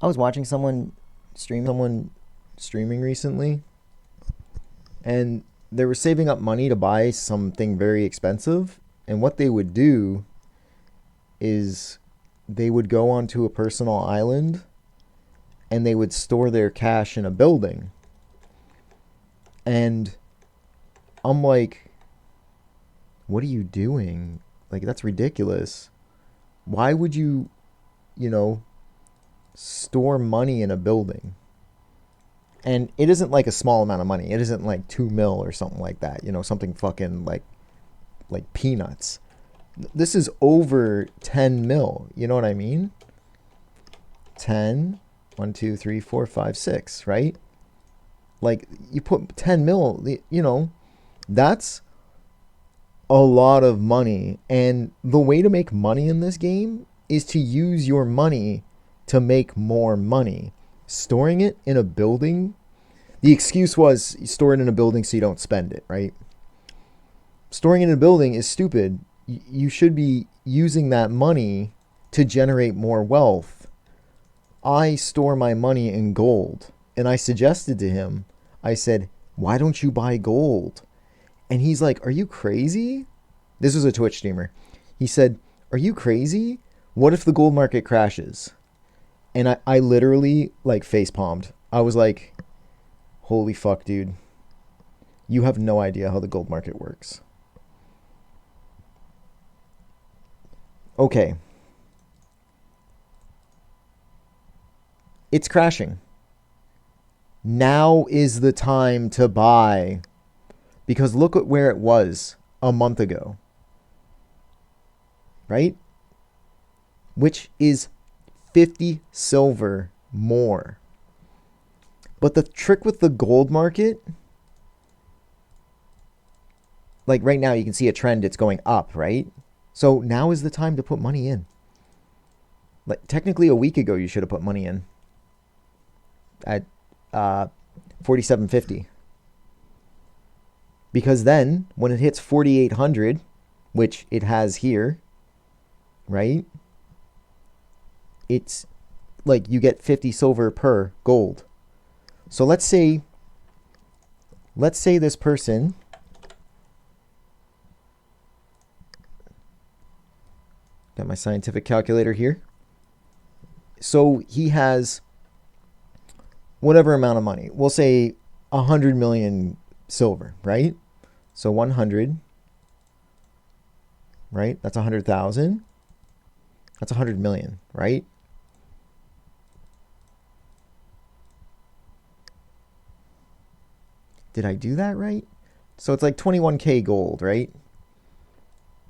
I was watching someone streaming recently, and they were saving up money to buy something very expensive. And what they would do is they would go onto a personal island and they would store their cash in a building. And I'm like, what are you doing? Like, that's ridiculous. Why would you, you know, store money in a building? And it isn't like a small amount of money. It isn't like 2 mil or something like that. Something fucking like peanuts. This is over 10 mil. You know what I mean? 10, 1, 2, 3, 4, 5, 6, right? Like, you put 10 mil, that's a lot of money. And the way to make money in this game is to use your money to make more money. Storing it in a building, the excuse was store it in a building so you don't spend it, right? Storing it in a building is stupid. You should be using that money to generate more wealth. I store my money in gold. And I suggested to him, I said, why don't you buy gold? And he's like, are you crazy? This was a Twitch streamer. He said, are you crazy? What if the gold market crashes? And I literally like face palmed. I was like, holy fuck, dude. You have no idea how the gold market works. Okay. It's crashing. Now is the time to buy. Because look at where it was a month ago. Right? Which is 50 silver more. But the trick with the gold market, like right now you can see a trend, it's going up, right? So now is the time to put money in. Like technically a week ago you should have put money in at 47.50. Because then when it hits 4,800, which it has here, right? It's like you get 50 silver per gold. So let's say this person got my scientific calculator here. So he has whatever amount of money. We'll say 100 million silver, right? So 100, right? That's 100,000. That's 100 million, right? Did I do that right? So it's like 21k gold, right?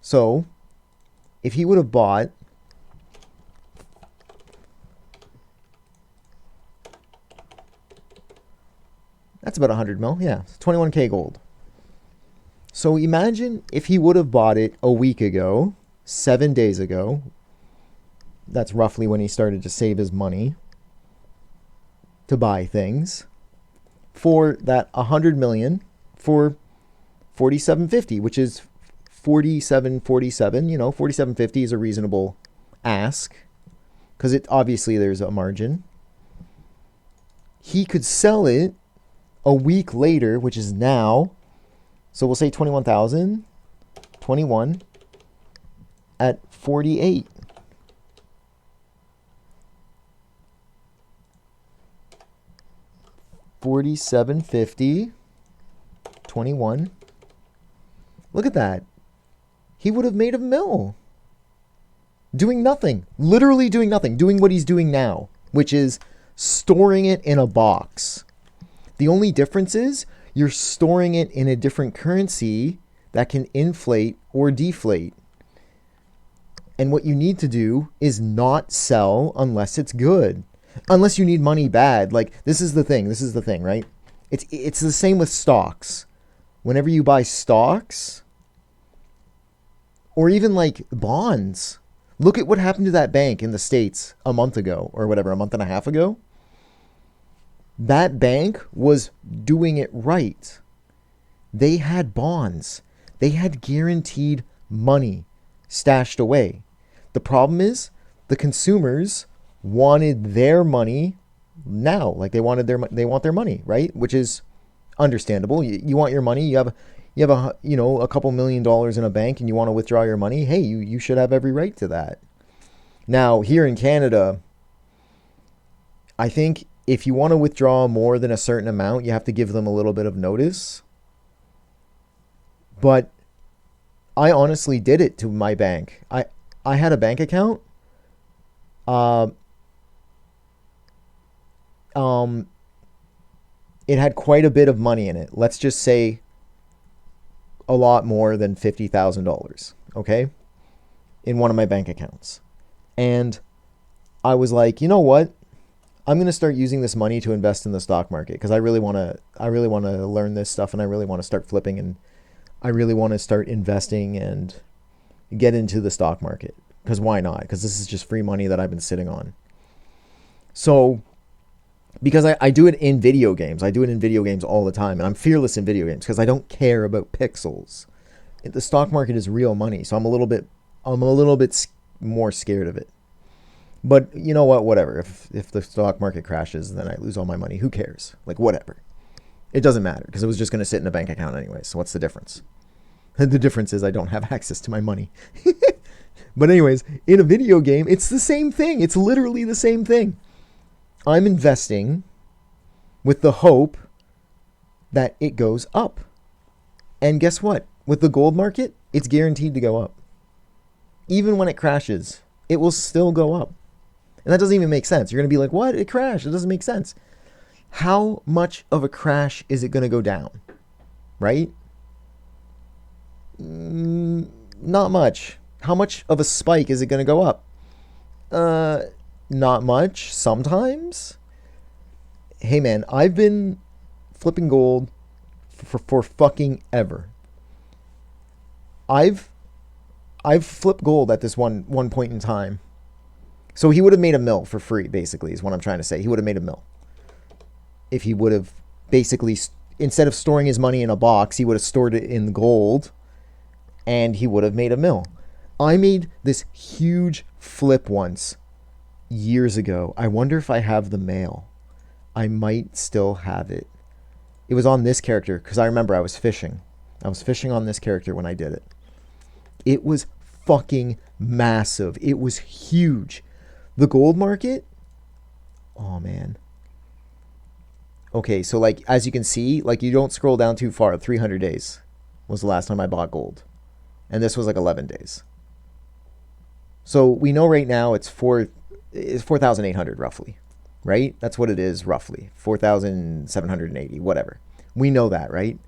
So if he would have bought that's about 100 mil. Yeah, 21k gold. So imagine if he would have bought it a week ago, 7 days ago. That's roughly when he started to save his money to buy things. For that 100 million for 47.50, which is 47.47, 47.50 is a reasonable ask because it obviously there's a margin. He could sell it a week later, which is now. So we'll say 21,000, 21 at 48. $47.50, 21. Look at that. He would have made a mill. Doing nothing. Literally doing nothing. Doing what he's doing now, which is storing it in a box. The only difference is you're storing it in a different currency that can inflate or deflate. And what you need to do is not sell unless it's good. Unless you need money bad. Like, this is the thing, right? It's the same with stocks. Whenever you buy stocks, or even like bonds, look at what happened to that bank in the States a month ago, or whatever, a month and a half ago. That bank was doing it right. They had bonds. They had guaranteed money stashed away. The problem is the consumers wanted their money now. Like they want their money, right? Which is understandable. You want your money. You have a couple $1,000,000 in a bank and you want to withdraw your money. Hey, you should have every right to that. Now, here in Canada, I think if you want to withdraw more than a certain amount, you have to give them a little bit of notice. But I honestly did it to my bank. I had a bank account. Uh, um, it had quite a bit of money in it. Let's just say a lot more than $50,000. Okay, in one of my bank accounts, and I was like, you know what? I'm going to start using this money to invest in the stock market because I really want to learn this stuff, and I really want to start flipping, and I really want to start investing and get into the stock market because why not? Because this is just free money that I've been sitting on. So because I do it in video games. I do it in video games all the time, and I'm fearless in video games because I don't care about pixels. The stock market is real money, so I'm a little bit more scared of it. But you know what? Whatever. If the stock market crashes, then I lose all my money. Who cares? Like, whatever. It doesn't matter because it was just going to sit in a bank account anyway. So what's the difference? The difference is I don't have access to my money. But anyways, in a video game, it's the same thing. It's literally the same thing. I'm investing with the hope that it goes up. And guess what? With the gold market, it's guaranteed to go up. Even when it crashes, it will still go up. And that doesn't even make sense. You're going to be like, what? It crashed. It doesn't make sense. How much of a crash is it going to go down? Right? Not much. How much of a spike is it going to go up? Not much. Sometimes. Hey man, I've been flipping gold for fucking ever. I've flipped gold at this one point in time. So he would have made a mill for free, basically, is what I'm trying to say. He would have made a mill. If he would have basically, instead of storing his money in a box, he would have stored it in gold, and he would have made a mill. I made this huge flip once, years ago. I wonder if I have the mail. I might still have it. It was on this character, because I remember I was fishing. I was fishing on this character when I did it. It was fucking massive. It was huge. The gold market, oh man. Okay, so like, as you can see, like you don't scroll down too far. 300 days was the last time I bought gold. And this was like 11 days. So we know right now it's 4,800 roughly, right? That's what it is roughly. 4,780, whatever. We know that, right?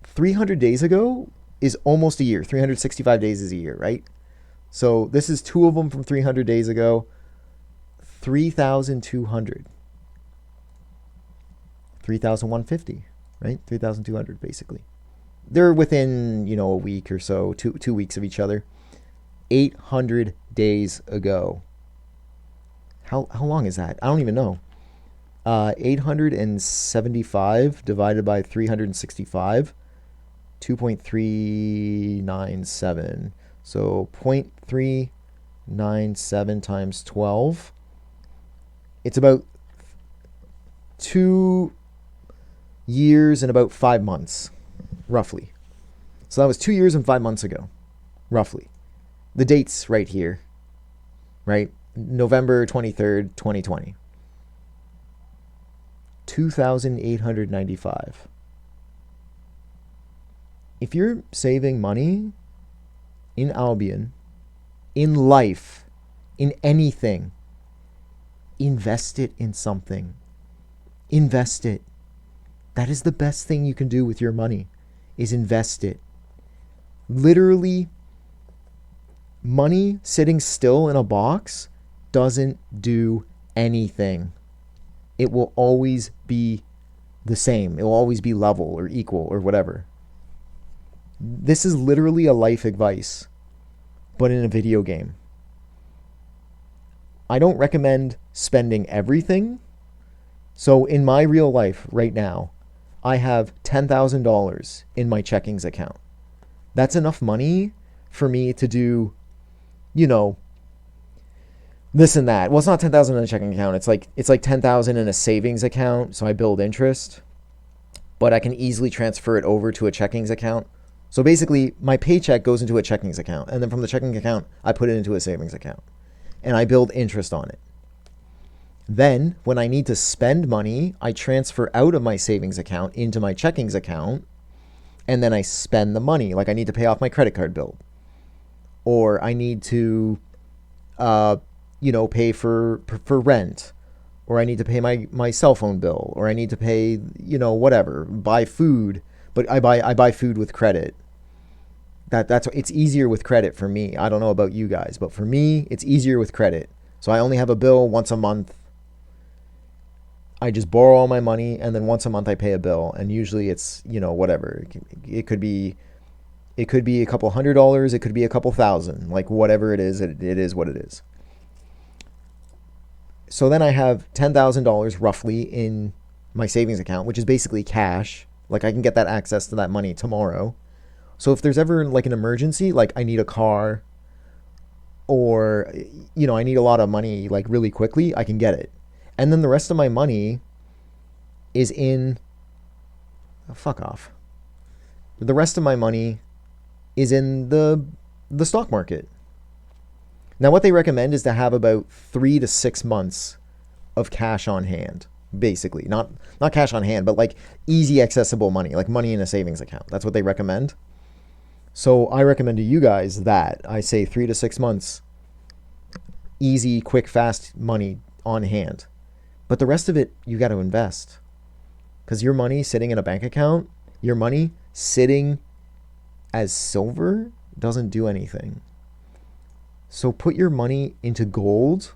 300 days ago is almost a year. 365 days is a year, right? So this is two of them from 300 days ago. 3,200. 3,150, right? 3,200 basically. They're within, a week or so, two weeks of each other. 800 days ago. How long is that? I don't even know. 875 divided by 365, 2.397. So 0.397 times 12. It's about 2 years and about 5 months, roughly. So that was 2 years and 5 months ago, roughly. The date's right here, right? November 23rd, 2020. 2,895. If you're saving money in Albion, in life, in anything, invest it in something. Invest it. That is the best thing you can do with your money, is invest it. Literally, money sitting still in a box doesn't do anything. It will always be the same. It will always be level or equal or whatever. This is literally a life advice, but in a video game. I don't recommend spending everything. So in my real life right now, I have $10,000 in my checkings account. That's enough money for me to do, this and that. Well, it's not 10,000 in a checking account. It's like 10,000 in a savings account. So I build interest, but I can easily transfer it over to a checkings account. So basically, my paycheck goes into a checkings account, and then from the checking account, I put it into a savings account, and I build interest on it. Then, when I need to spend money, I transfer out of my savings account into my checkings account, and then I spend the money. Like I need to pay off my credit card bill, or I need to, uh, pay for rent, or I need to pay my cell phone bill, or I need to pay, whatever, buy food. But I buy food with credit. That's it's easier with credit for me. I don't know about you guys, but for me, it's easier with credit. So I only have a bill once a month. I just borrow all my money, and then once a month I pay a bill, and usually it's whatever. It could be a couple $100, it could be a couple thousand, like whatever it is, it is what it is. So then I have $10,000 roughly in my savings account, which is basically cash. Like I can get that access to that money tomorrow. So if there's ever like an emergency, like I need a car, or I need a lot of money like really quickly, I can get it. And then the rest of my money is in, oh, fuck off. The rest of my money is in the stock market. Now what they recommend is to have about 3 to 6 months of cash on hand, basically. Not cash on hand, but like easy accessible money, like money in a savings account. That's what they recommend. So I recommend to you guys that I say 3 to 6 months, easy, quick, fast money on hand. But the rest of it, you got to invest. Because your money sitting in a bank account, your money sitting as silver doesn't do anything. So put your money into gold,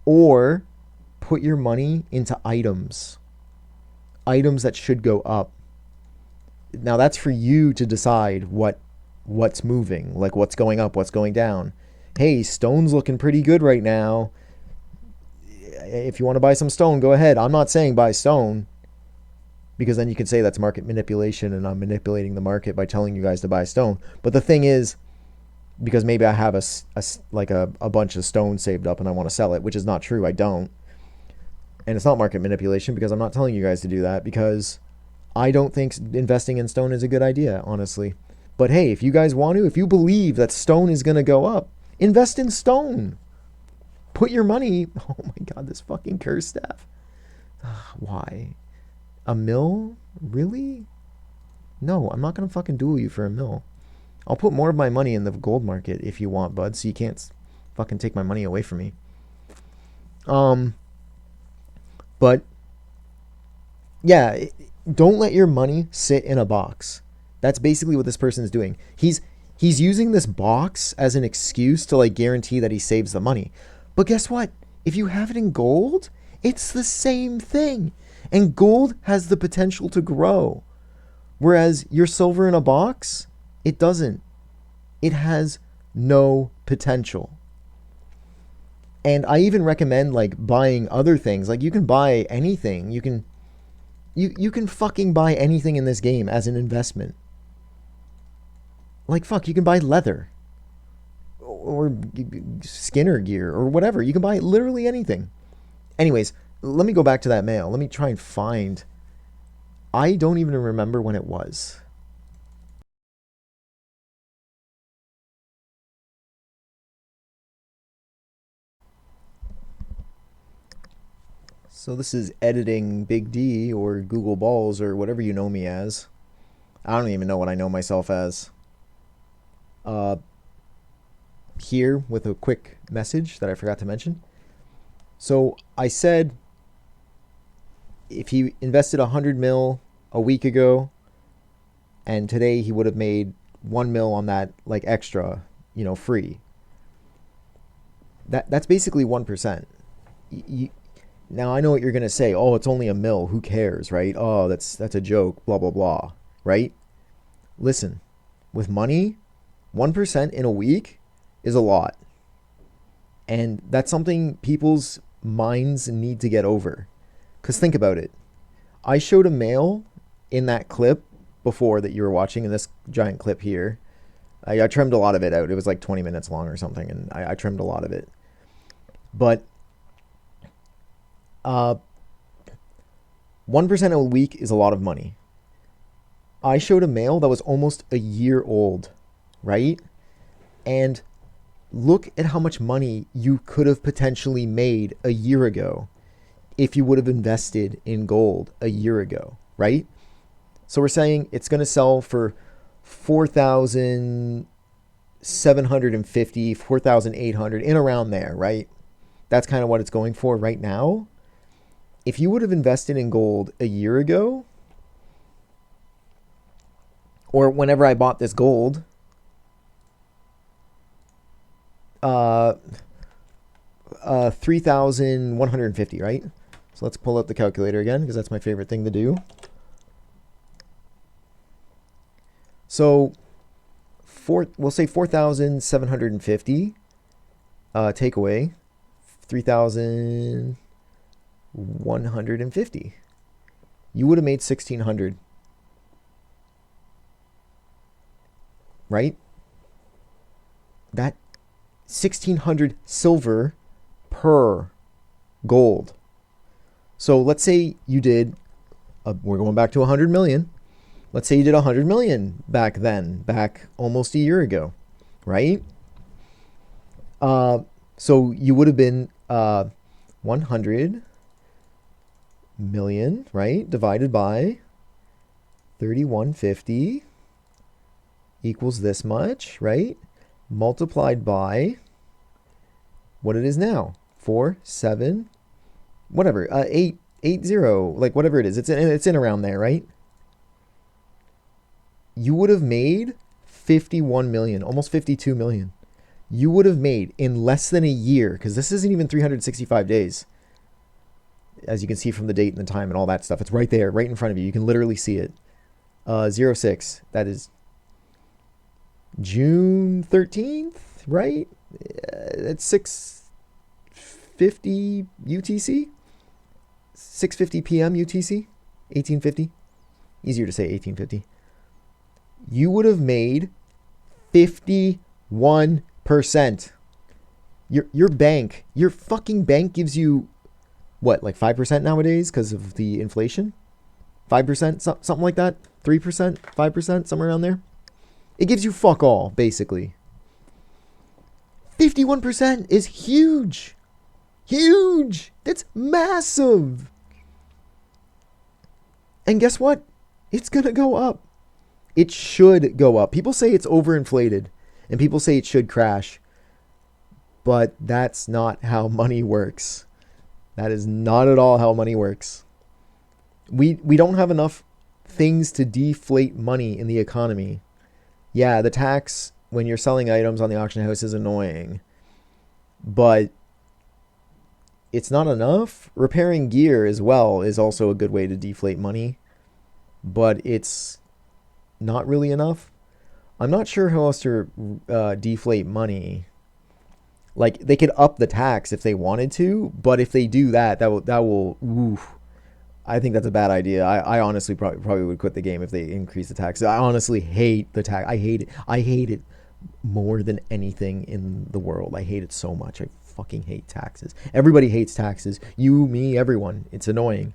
or put your money into items that should go up. Now that's for you to decide what's moving, like what's going up, what's going down. Hey, stone's looking pretty good right now. If you want to buy some stone, go ahead. I'm not saying buy stone, because then you could say that's market manipulation and I'm manipulating the market by telling you guys to buy stone. But the thing is, because maybe I have a bunch of stone saved up and I want to sell it, which is not true. I don't. And it's not market manipulation because I'm not telling you guys to do that, because I don't think investing in stone is a good idea, honestly. But hey, if you guys want to, if you believe that stone is going to go up, invest in stone. Put your money, oh my God, this fucking curse staff. Why? A mill? Really? No, I'm not going to fucking duel you for a mill. I'll put more of my money in the gold market if you want, bud, so you can't fucking take my money away from me. But yeah, don't let your money sit in a box. That's basically what this person is doing. He's using this box as an excuse to like guarantee that he saves the money. But guess what? If you have it in gold, it's the same thing. And gold has the potential to grow. Whereas your silver in a box, it doesn't. It has no potential. And I even recommend like buying other things. Like you can buy anything. You can fucking buy anything in this game as an investment. Like fuck, you can buy leather or Skinner gear or whatever. You can buy literally anything. Anyways, let me go back to that mail. Let me try and find. I don't even remember when it was. So this is editing Big D or Google Balls or whatever you know me as. I don't even know what I know myself as. Here with a quick message that I forgot to mention. So I said if he invested 100 mil a week ago and today he would have made 1 mil on that like extra, free. That's basically 1%. Now I know what you're going to say. Oh, it's only a mil. Who cares, right? Oh, that's a joke, blah, blah, blah, right? Listen, with money, 1% in a week is a lot. And that's something people's minds need to get over. Because think about it. I showed a male in that clip before that you were watching, in this giant clip here. I trimmed a lot of it out. It was like 20 minutes long or something, and I trimmed a lot of it. But 1% a week is a lot of money. I showed a male that was almost a year old, right? And look at how much money you could have potentially made a year ago if you would have invested in gold a year ago, right? So we're saying it's going to sell for 4,750, 4,800, in around there, right? That's kind of what it's going for right now. If you would have invested in gold a year ago, or whenever I bought this gold, 3,150, right? So let's pull up the calculator again, because that's my favorite thing to do. So we'll say 4,750, take away 3,150. You would have made 1,600, right? That 1,600 silver per gold. So let's say you did, we're going back to 100 million. Let's say you did 100 million back then, back almost a year ago, right? So you would have been 100 million, right? Divided by 3,150 equals this much, right? Multiplied by what it is now, 4, 7, whatever, 8, 0, like whatever it is. It's in around there, right? You would have made 51 million, almost 52 million. You would have made in less than a year, because this isn't even 365 days. As you can see from the date and the time and all that stuff. It's right there, right in front of you. You can literally see it. 06, that is June 13th, right? It's 6:50 UTC? 6:50 p.m. UTC? 1850? Easier to say 1850. You would have made 51%. Your bank, your fucking bank gives you, what, like 5% nowadays because of the inflation? 5%, something like that? 3%, 5%, somewhere around there? It gives you fuck all, basically. 51% is huge. Huge. That's massive. And guess what? It's going to go up. It should go up. People say it's overinflated, and people say it should crash. But that's not how money works. That is not at all how money works. We don't have enough things to deflate money in the economy. Yeah, the tax when you're selling items on the auction house is annoying, but it's not enough. Repairing gear as well is also a good way to deflate money, but it's not really enough. I'm not sure how else to deflate money. Like, they could up the tax if they wanted to, but if they do that, that will oof. I think that's a bad idea. I honestly probably would quit the game if they increase the tax. I honestly hate the tax. I hate it. I hate it more than anything in the world. I hate it so much. I fucking hate taxes. Everybody hates taxes. You, me, everyone. It's annoying.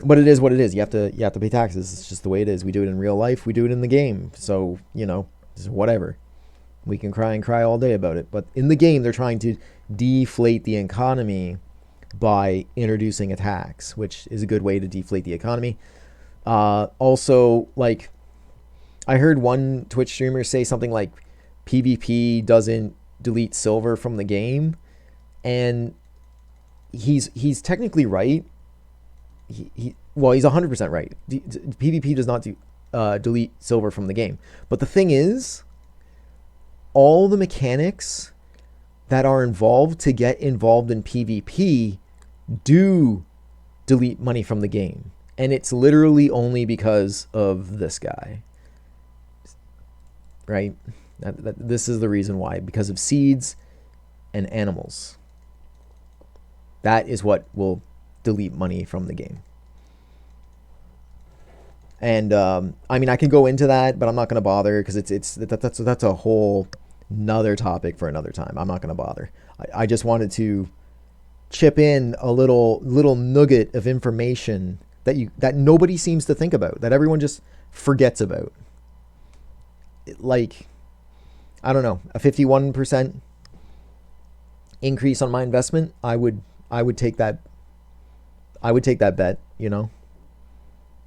But it is what it is. You have to pay taxes. It's just the way it is. We do it in real life. We do it in the game. So, it's whatever. We can cry and cry all day about it. But in the game, they're trying to deflate the economy by introducing a tax, which is a good way to deflate the economy. Also, like, I heard one Twitch streamer say something like PvP doesn't delete silver from the game, and he's technically right. He's 100% right. PvP does not delete silver from the game. But the thing is, all the mechanics that are involved to get involved in PvP do delete money from the game. And it's literally only because of this guy. Right? This is the reason why. Because of seeds and animals. That is what will delete money from the game. And I mean, I can go into that, but I'm not going to bother because that's a whole Another topic for another time. I'm not going to bother. I just wanted to chip in a little nugget of information that nobody seems to think about, that everyone just forgets about. Like, I don't know, a 51% increase on my investment, I would take that. I would take that bet, you know.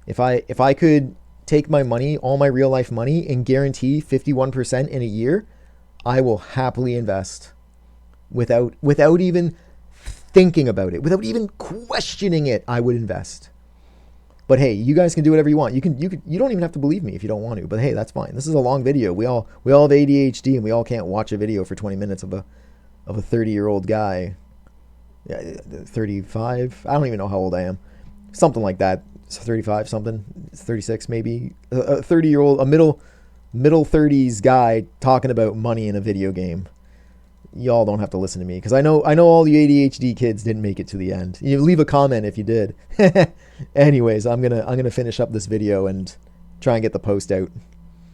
If I could take my money, all my real life money, and guarantee 51% in a year, I will happily invest without even thinking about it, without even questioning it. I would invest. But hey, you guys can do whatever you want. You don't even have to believe me if you don't want to. But hey, that's fine. This is a long video. We all have ADHD, and we all can't watch a video for 20 minutes of a 30-year-old guy. Yeah, 35. I don't even know how old I am. Something like that. It's 35 something. It's 36 maybe. A 30-year-old, a middle 30s guy talking about money in a video game. Y'all don't have to listen to me, because I know all you ADHD kids didn't make it to the end. You leave a comment if you did. Anyways, I'm gonna finish up this video and try and get the post out.